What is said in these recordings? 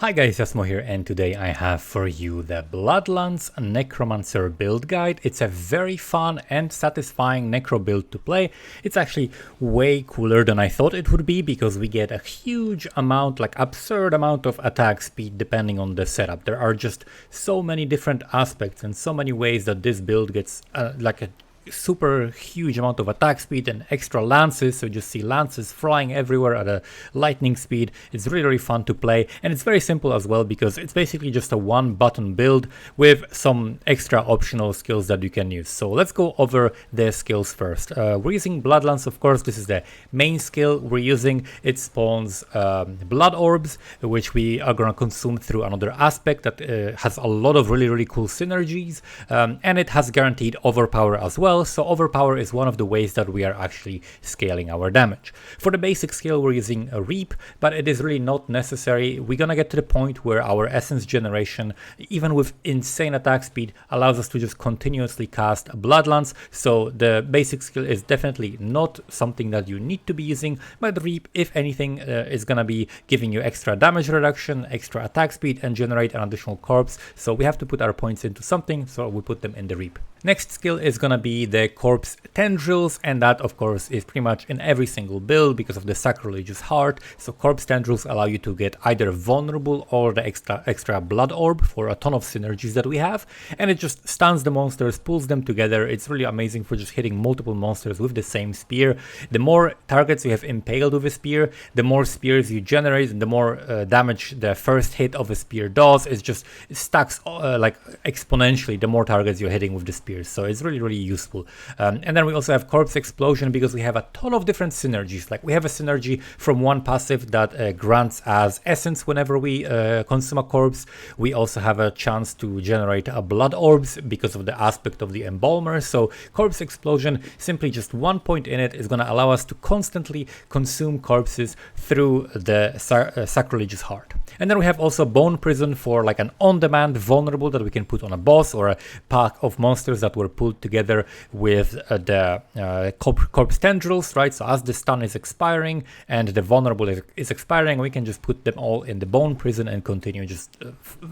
Hi guys, Jasmo here, and today I have for you the Lance Necromancer Build guide. It's a very fun and satisfying necro build to play. It's actually way cooler than I thought it would be because we get a huge amount, like absurd amount of attack speed depending on the setup. There are just so many different aspects and so many ways that this build gets like a super huge amount of attack speed and extra lances, so you just see lances flying everywhere at a lightning speed. It's really fun to play, and it's very simple as well because it's basically just a one button build with some extra optional skills that you can use. So let's go over the skills first. We're using Bloodlance, of course. This is the main skill we're using. It spawns blood orbs, which we are going to consume through another aspect that has a lot of really cool synergies, and it has guaranteed overpower as well. So overpower is one of the ways that we are actually scaling our damage. For the basic skill we're using a reap, but it is really not necessary. We're gonna get to the point where our essence generation, even with insane attack speed, allows us to just continuously cast Bloodlance. So the basic skill is definitely not something that you need to be using, but reap, if anything, is gonna be giving you extra damage reduction, extra attack speed, and generate an additional corpse. So we have to put our points into something, so we put them in the reap. Next skill is gonna be the corpse tendrils, and that of course is pretty much in every single build because of the sacrilegious heart. So corpse tendrils allow you to get either vulnerable or the extra blood orb for a ton of synergies that we have, and it just stuns the monsters, pulls them together. It's really amazing for just hitting multiple monsters with the same spear. The more targets you have impaled with a spear, the more spears you generate, and the more damage the first hit of a spear does. It stacks like exponentially the more targets you're hitting with the spear. So it's really useful. And then we also have corpse explosion because we have a ton of different synergies. Like we have a synergy from one passive that grants as essence whenever we consume a corpse. We also have a chance to generate a blood orbs because of the aspect of the embalmer. So corpse explosion, simply just 1 point in it, is going to allow us to constantly consume corpses through the sacrilegious heart. And then we have also bone prison for like an on-demand vulnerable that we can put on a boss or a pack of monsters that were pulled together with the corpse tendrils, right? So as the stun is expiring and the vulnerable is expiring, we can just put them all in the bone prison and continue just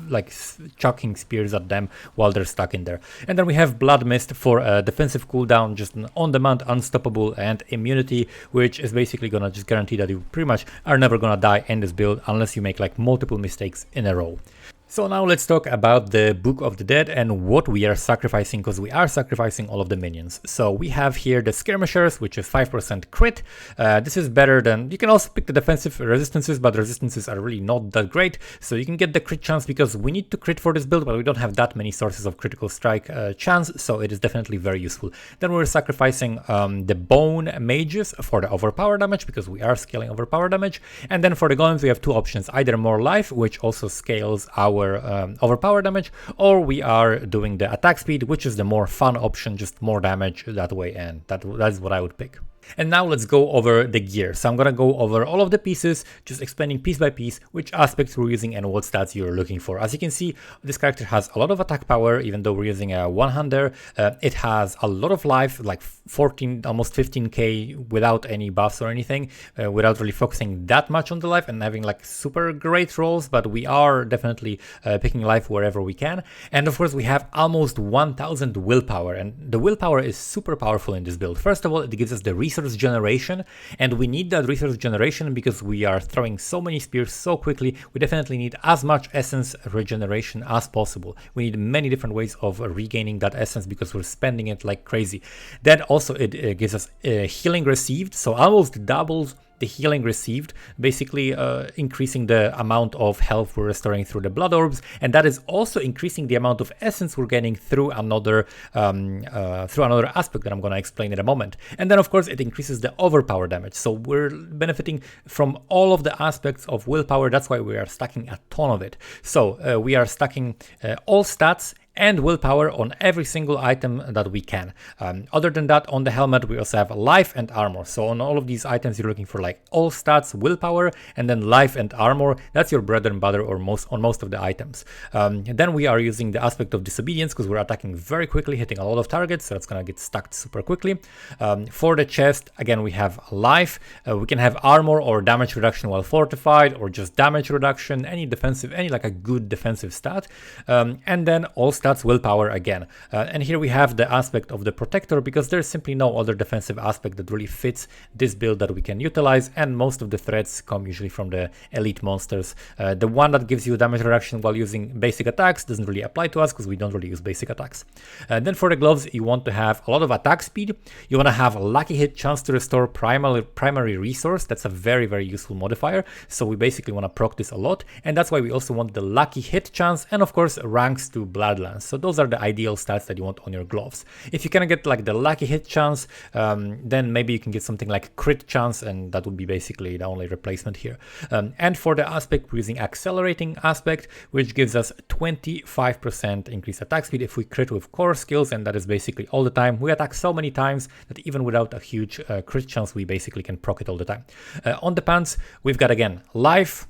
like chucking spears at them while they're stuck in there. And then we have blood mist for a defensive cooldown, just an on-demand unstoppable and immunity, which is basically gonna just guarantee that you pretty much are never gonna die in this build unless you make like multiple mistakes in a row. So now let's talk about the Book of the Dead and what we are sacrificing, because we are sacrificing all of the minions. So we have here the Skirmishers, which is 5% crit. This is better than, you can also pick the defensive resistances, but resistances are really not that great. So you can get the crit chance because we need to crit for this build, but we don't have that many sources of critical strike chance, so it is definitely very useful. Then we're sacrificing the Bone Mages for the overpower damage because we are scaling overpower damage. And then for the golems we have two options, either more life, which also scales our overpower damage, or we are doing the attack speed, which is the more fun option, just more damage that way, and that's what I would pick. And now let's go over the gear. So I'm gonna go over all of the pieces, just explaining piece by piece which aspects we're using and what stats you're looking for. As you can see, this character has a lot of attack power, even though we're using a one-hander. It has a lot of life, like 14, almost 15k without any buffs or anything, without really focusing that much on the life and having like super great rolls, but we are definitely picking life wherever we can. And of course we have almost 1000 willpower, and the willpower is super powerful in this build. First of all, it gives us the resource generation, and we need that resource generation because we are throwing so many spears so quickly. We definitely need as much essence regeneration as possible. We need many different ways of regaining that essence because we're spending it like crazy. Then also it gives us healing received, so almost doubles the healing received, basically increasing the amount of health we're restoring through the blood orbs, and that is also increasing the amount of essence we're getting through another aspect that I'm going to explain in a moment. And then of course it increases the overpower damage, so we're benefiting from all of the aspects of willpower. That's why we are stacking a ton of it. So we are stacking all stats and willpower on every single item that we can. Other than that, on the helmet, we also have life and armor. So on all of these items, you're looking for like all stats, willpower, and then life and armor. That's your bread and butter or on most of the items. Then we are using the aspect of disobedience because we're attacking very quickly, hitting a lot of targets. So it's going to get stacked super quickly. For the chest, again, we have life. We can have armor or damage reduction while fortified, or just damage reduction, any like a good defensive stat. And then all stats, willpower again. And here we have the aspect of the protector because there's simply no other defensive aspect that really fits this build that we can utilize, and most of the threats come usually from the elite monsters. The one that gives you damage reduction while using basic attacks doesn't really apply to us because we don't really use basic attacks. Then for the gloves, you want to have a lot of attack speed. You want to have a lucky hit chance to restore primary resource. That's a very, very useful modifier. So we basically want to proc this a lot, and that's why we also want the lucky hit chance, and of course ranks to Bloodlance. So those are the ideal stats that you want on your gloves. If you can get like the lucky hit chance, then maybe you can get something like crit chance, and that would be basically the only replacement here. And for the aspect, we're using accelerating aspect, which gives us 25% increased attack speed if we crit with core skills, and that is basically all the time. We attack so many times that even without a huge crit chance, we basically can proc it all the time. On the pants, we've got again life,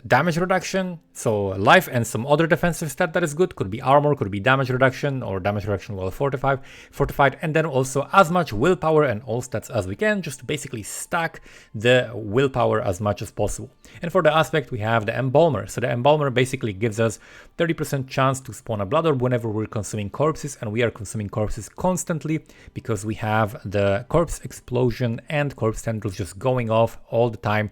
damage reduction, so life and some other defensive stat that is good. Could be armor, could be damage reduction, or damage reduction while fortified, and then also as much willpower and all stats as we can, just to basically stack the willpower as much as possible. And for the aspect, we have the embalmer. So the embalmer basically gives us 30% chance to spawn a blood orb whenever we're consuming corpses, and we are consuming corpses constantly because we have the corpse explosion and corpse tendrils just going off all the time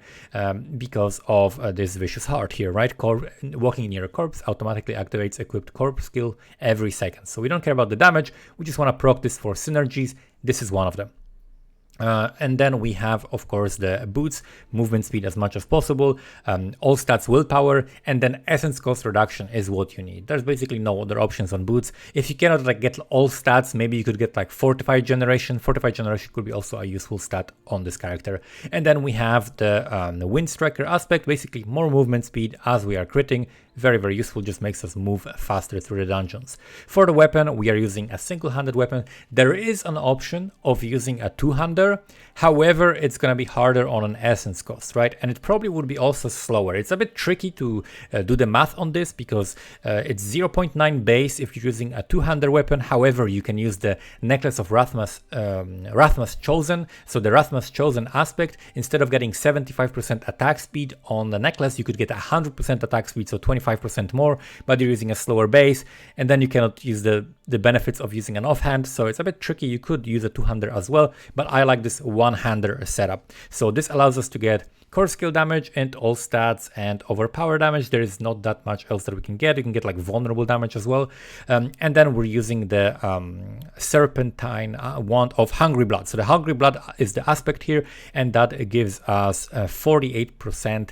because of this vicious heart here, right? Walking near a corpse automatically activates equipped corpse skill every second. So we don't care about the damage, we just want to proc this for synergies. This is one of them. And then we have, of course, the boots, movement speed as much as possible, all stats willpower, and then essence cost reduction is what you need. There's basically no other options on boots. If you cannot like get all stats, maybe you could get like fortified generation. Fortified generation could be also a useful stat on this character. And then we have the wind striker aspect, basically more movement speed as we are critting. Very, very useful, just makes us move faster through the dungeons. For the weapon, we are using a single-handed weapon. There is an option of using a two-hander. However, it's going to be harder on an essence cost, right? And it probably would be also slower. It's a bit tricky to do the math on this because it's 0.9 base if you're using a two-hander weapon. However, you can use the necklace of Rathmas Chosen. So the Rathmas Chosen aspect, instead of getting 75% attack speed on the necklace, you could get 100% attack speed, so 25% more, but you're using a slower base, and then you cannot use the benefits of using an offhand, so it's a bit tricky. You could use a two-hander as well, but I like this one-hander setup. So this allows us to get core skill damage and all stats and overpower damage. There is not that much else that we can get. You can get like vulnerable damage as well. And then we're using the serpentine wand of Hungry Blood. So the Hungry Blood is the aspect here, and that gives us 48%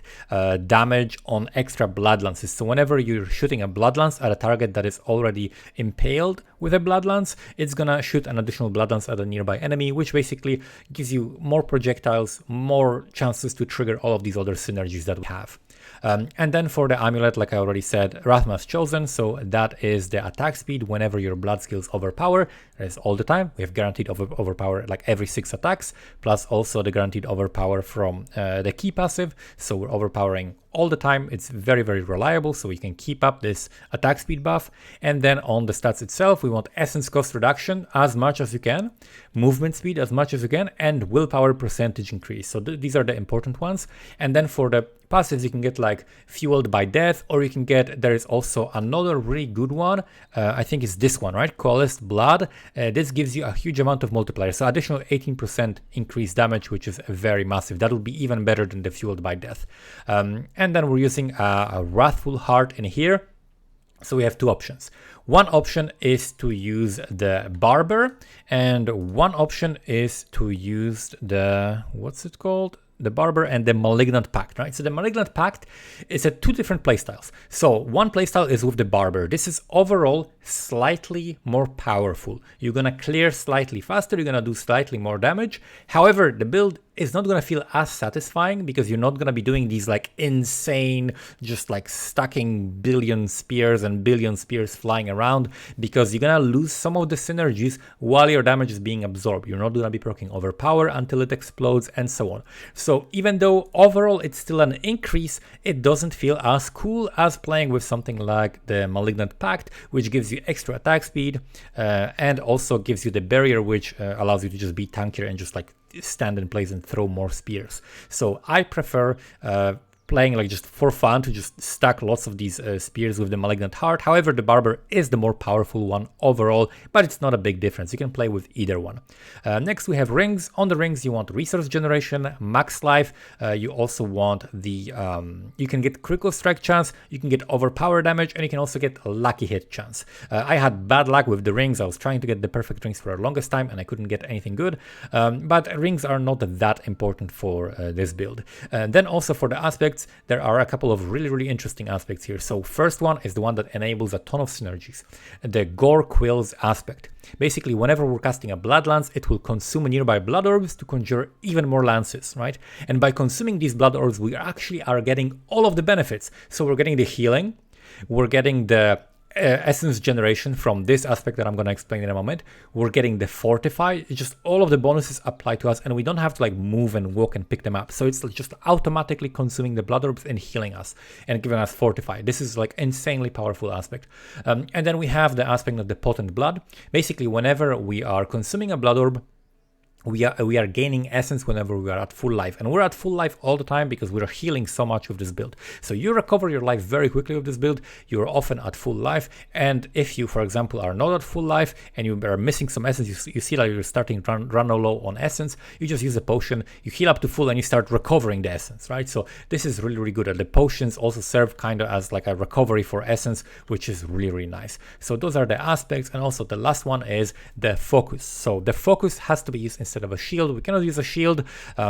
damage on extra blood lances. So whenever you're shooting a blood lance at a target that is already impaled with a blood lance, it's gonna shoot an additional blood lance at a nearby enemy, which basically gives you more projectiles, more chances to trigger all of these other synergies that we have. And then for the amulet, like I already said, Rathmas Chosen, so that is the attack speed whenever your blood skills overpower. That is all the time. We have guaranteed overpower like every 6 attacks, plus also the guaranteed overpower from the key passive, so we're overpowering all the time. It's very, very reliable, so we can keep up this attack speed buff. And then on the stats itself, we want essence cost reduction as much as you can, movement speed as much as you can, and willpower percentage increase. So these are the important ones. And then for the passives, you can get like Fueled by Death, or you can get, there is also another really good one. I think it's this one, right? Coalesced Blood. This gives you a huge amount of multiplier, so additional 18% increased damage, which is very massive. That will be even better than the Fueled by Death. And then we're using a Wrathful Heart in here. So we have two options. One option is to use the Barber, and one option is to use the, what's it called? The Barber and the Malignant Pact, right? So the Malignant Pact is two different playstyles. So one playstyle is with the Barber. This is overall slightly more powerful. You're gonna clear slightly faster, you're gonna do slightly more damage. However, the build is not gonna feel as satisfying because you're not gonna be doing these like insane, just like stacking billion spears and billion spears flying around, because you're gonna lose some of the synergies while your damage is being absorbed. You're not gonna be proccing overpower until it explodes and so on. So even though overall it's still an increase, it doesn't feel as cool as playing with something like the Malignant Pact, which gives you extra attack speed and also gives you the barrier, which allows you to just be tankier and just like stand in place and throw more spears. So I prefer playing like just for fun to just stack lots of these spears with the Malignant Heart. However, the Barber is the more powerful one overall, but it's not a big difference. You can play with either one. Next we have rings. On the rings you want resource generation, max life. You also want the you can get critical strike chance, you can get overpower damage, and you can also get a lucky hit chance. I had bad luck with the rings. I was trying to get the perfect rings for the longest time and I couldn't get anything good, but rings are not that important for this build. Then also for the aspects, there are a couple of really interesting aspects here. So first one is the one that enables a ton of synergies, the Gore Quills aspect. Basically, whenever we're casting a Blood Lance, it will consume nearby blood orbs to conjure even more lances, right? And by consuming these blood orbs, we actually are getting all of the benefits. So we're getting the healing, we're getting the essence generation from this aspect that I'm going to explain in a moment. We're getting the fortify. It's just all of the bonuses apply to us and we don't have to like move and walk and pick them up. So it's just automatically consuming the blood orbs and healing us and giving us fortify. This is like insanely powerful aspect. And then we have the aspect of the potent blood. Basically, whenever we are consuming a blood orb, we are gaining essence whenever we are at full life, and we're at full life all the time because we're healing so much with this build. So you recover your life very quickly with this build. You're often at full life, and if you, for example, are not at full life and you are missing some essence, you see that you're starting to run low on essence, you just use a potion, you heal up to full, and you start recovering the essence, right? So this is really good. The potions also serve kind of as like a recovery for essence, which is really nice. So those are the aspects, and also the last one is the focus. So the focus has to be used instead of a shield. We cannot use a shield.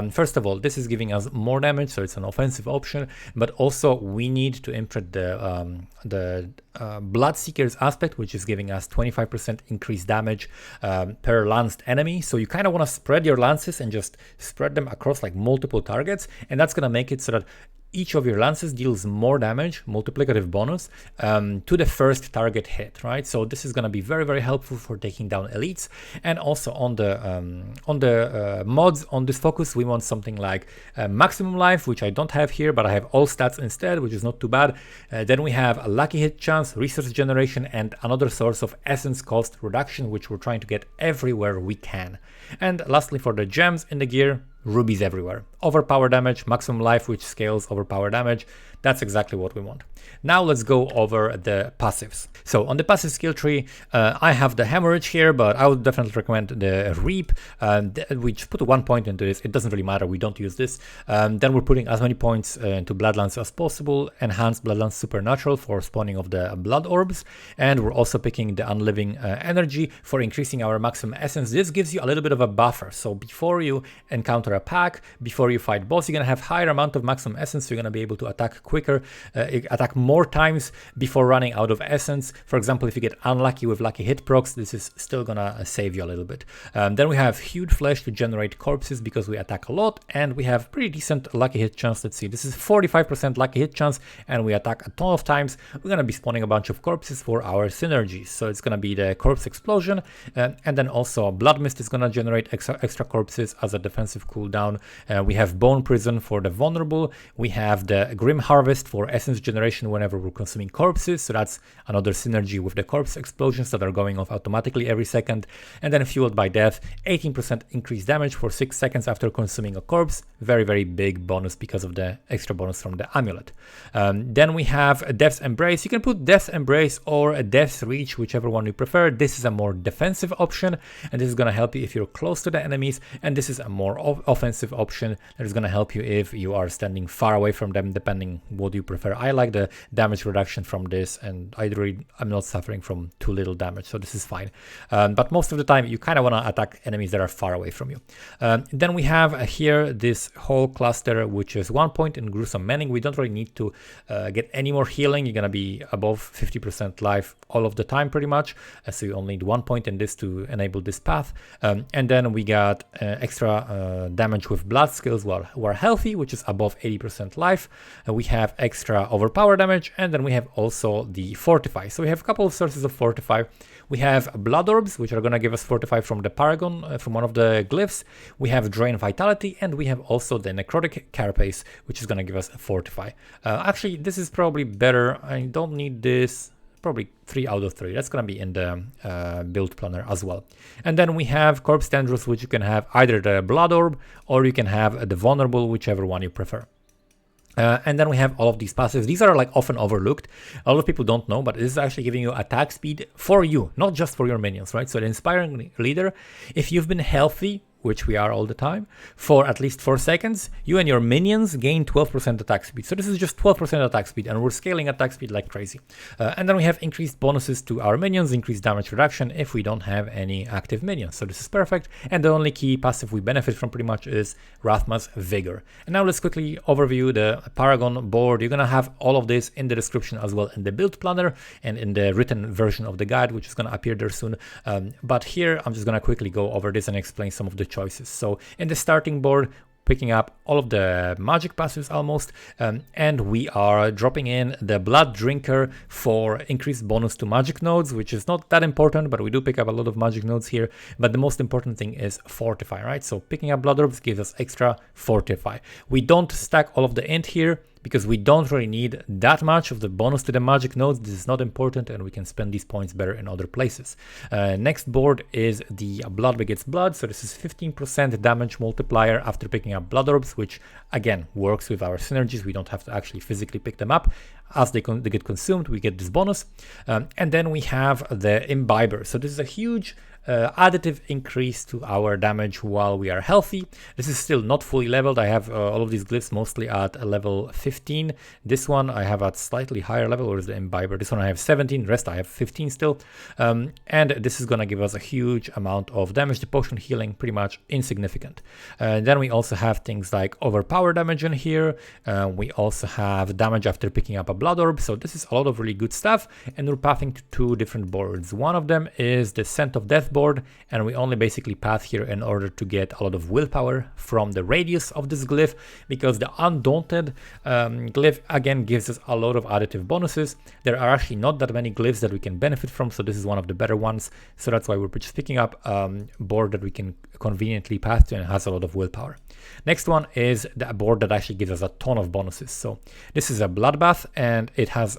First of all, this is giving us more damage, so it's an offensive option, but also we need to imprint the Bloodseeker's aspect, which is giving us 25% increased damage per lanced enemy. So you kind of want to spread your lances and just spread them across like multiple targets, and that's going to make it so that each of your lances deals more damage, multiplicative bonus, to the first target hit, right? So this is going to be very helpful for taking down elites. And also on the mods on this focus, we want something like maximum life, which I don't have here, but I have all stats instead, which is not too bad. Then we have a lucky hit chance, resource generation, and another source of essence cost reduction, which we're trying to get everywhere we can. And lastly, for the gems in the gear, rubies everywhere. Overpower damage, maximum life, which scales overpower damage. That's exactly what we want. Now let's go over the passives. So on the passive skill tree, I have the hemorrhage here, but I would definitely recommend the reap. We just put 1 point into this. It doesn't really matter. We don't use this. Then we're putting as many points into Bloodlance as possible. Enhanced Bloodlance Supernatural for spawning of the blood orbs. And we're also picking the unliving energy for increasing our maximum essence. This gives you a little bit of a buffer. So before you encounter a pack, before you fight boss, you're going to have higher amount of maximum essence. So you're going to be able to attack quicker, attack more times before running out of essence. For example, if you get unlucky with lucky hit procs, this is still gonna save you a little bit. Then we have hued flesh to generate corpses because we attack a lot, and we have pretty decent lucky hit chance. Let's see, this is 45% lucky hit chance, and we attack a ton of times. We're gonna be spawning a bunch of corpses for our synergies. So it's gonna be the corpse explosion, and then also blood mist is gonna generate extra corpses as a defensive cooldown. We have bone prison for the vulnerable. We have the grim harvest for essence generation whenever we're consuming corpses, so that's another synergy with the corpse explosions that are going off automatically every second. And then fueled by death, 18% increased damage for 6 seconds after consuming a corpse. Very big bonus because of the extra bonus from the amulet. Then we have Death's Embrace. You can put Death's Embrace or a Death's Reach, whichever one you prefer. This is a more defensive option, and this is going to help you if you're close to the enemies, and this is a more offensive option that is going to help you if you are standing far away from them, depending what you prefer. I like the damage reduction from this, and I'm not suffering from too little damage, so this is fine. But most of the time you kind of want to attack enemies that are far away from you. Then we have here this whole cluster, which is 1 point in gruesome manning. We don't really need to get any more healing. You're going to be above 50% life all of the time pretty much, so you only need 1 point in this to enable this path. And then we got extra damage with blood skills who are healthy, which is above 80% life. We have extra overpower damage, and then we have also the fortify. So we have a couple of sources of fortify. We have blood orbs, which are going to give us fortify from the Paragon, from one of the glyphs. We have drain vitality, and we have also the necrotic carapace, which is going to give us a fortify. Actually, this is probably better. I don't need this. Probably 3 out of 3. That's going to be in the build planner as well. And then we have corpse tendrils, which you can have either the blood orb or you can have the vulnerable, whichever one you prefer. And then we have all of these passives. These are like often overlooked. A lot of people don't know, but this is actually giving you attack speed for you, not just for your minions, right? So the inspiring leader, if you've been healthy, which we are all the time, for at least 4 seconds, you and your minions gain 12% attack speed. So this is just 12% attack speed, and we're scaling attack speed like crazy. And then we have increased bonuses to our minions, increased damage reduction if we don't have any active minions. So this is perfect. And the only key passive we benefit from pretty much is Rathma's Vigor. And now let's quickly overview the Paragon board. You're gonna have all of this in the description as well in the build planner and in the written version of the guide, which is gonna appear there soon. But here I'm just gonna quickly go over this and explain some of the choices. So in the starting board, picking up all of the magic passives almost, and we are dropping in the Blood Drinker for increased bonus to magic nodes, which is not that important, but we do pick up a lot of magic nodes here. But the most important thing is fortify, right? So picking up blood orbs gives us extra fortify. We don't stack all of the int here because we don't really need that much of the bonus to the magic nodes. This is not important, and we can spend these points better in other places. Next board is the Blood Begets Blood. So this is 15% damage multiplier after picking up blood orbs, which again works with our synergies. We don't have to actually physically pick them up. As they get consumed, we get this bonus. And then we have the Imbiber. So this is a huge additive increase to our damage while we are healthy. This is still not fully leveled. I have all of these glyphs mostly at level 15. This one I have at slightly higher level, or is the Imbiber? This one I have 17, the rest I have 15 still. And this is gonna give us a huge amount of damage. The potion healing pretty much insignificant. Then we also have things like overpower damage in here. We also have damage after picking up a blood orb. So this is a lot of really good stuff, and we're pathing to 2 different boards. One of them is the Scent of Death board, and we only basically path here in order to get a lot of willpower from the radius of this glyph, because the Undaunted glyph again gives us a lot of additive bonuses. There are actually not that many glyphs that we can benefit from, so this is one of the better ones. So that's why we're just picking up a board that we can conveniently path to and has a lot of willpower. Next one is the board that actually gives us a ton of bonuses. So this is a Bloodbath, and it has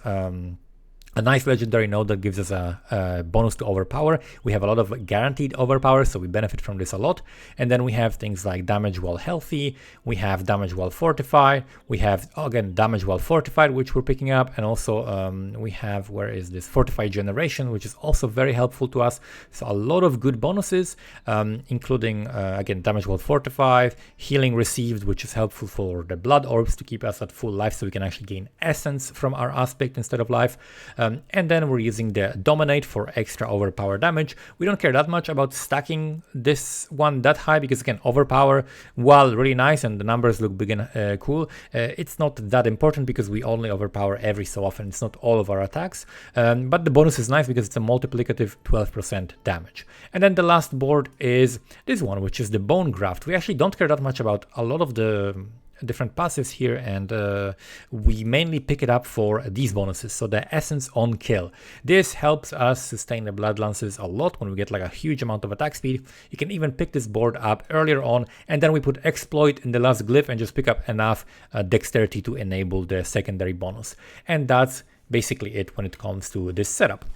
a nice legendary node that gives us a bonus to overpower. We have a lot of guaranteed overpower, so we benefit from this a lot. And then we have things like damage while healthy, we have damage while fortify, we have again damage while fortified, which we're picking up, and also we have, where is this, fortify generation, which is also very helpful to us. So a lot of good bonuses, including again damage while fortified, healing received, which is helpful for the blood orbs to keep us at full life, so we can actually gain essence from our aspect instead of life. And then we're using the Dominate for extra overpower damage. We don't care that much about stacking this one that high, because again, overpower, while really nice and the numbers look big and cool, it's not that important because we only overpower every so often. It's not all of our attacks, but the bonus is nice because it's a multiplicative 12% damage. And then the last board is this one, which is the Bone Graft. We actually don't care that much about a lot of the different passives here, and we mainly pick it up for these bonuses. So the Essence on Kill, this helps us sustain the blood lances a lot when we get like a huge amount of attack speed. You can even pick this board up earlier on, and then we put Exploit in the last glyph and just pick up enough dexterity to enable the secondary bonus. And that's basically it when it comes to this setup.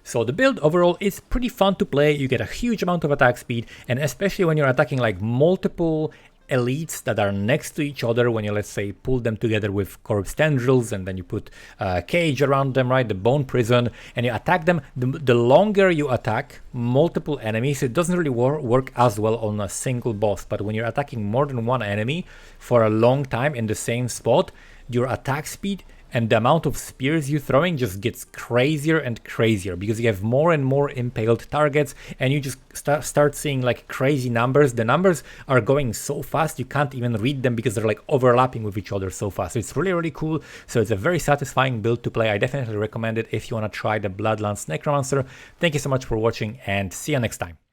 So the build overall is pretty fun to play. You get a huge amount of attack speed, and especially when you're attacking like multiple elites that are next to each other when you, let's say, pull them together with corpse tendrils, and then you put a cage around them, right, the bone prison, and you attack them. The longer you attack multiple enemies, it doesn't really work as well on a single boss, but when you're attacking more than one enemy for a long time in the same spot, your attack speed and the amount of spears you're throwing just gets crazier and crazier, because you have more and more impaled targets, and you just start seeing like crazy numbers. The numbers are going so fast you can't even read them because they're like overlapping with each other so fast. So it's really, really cool. So it's a very satisfying build to play. I definitely recommend it if you want to try the Lance Necromancer. Thank you so much for watching, and see you next time.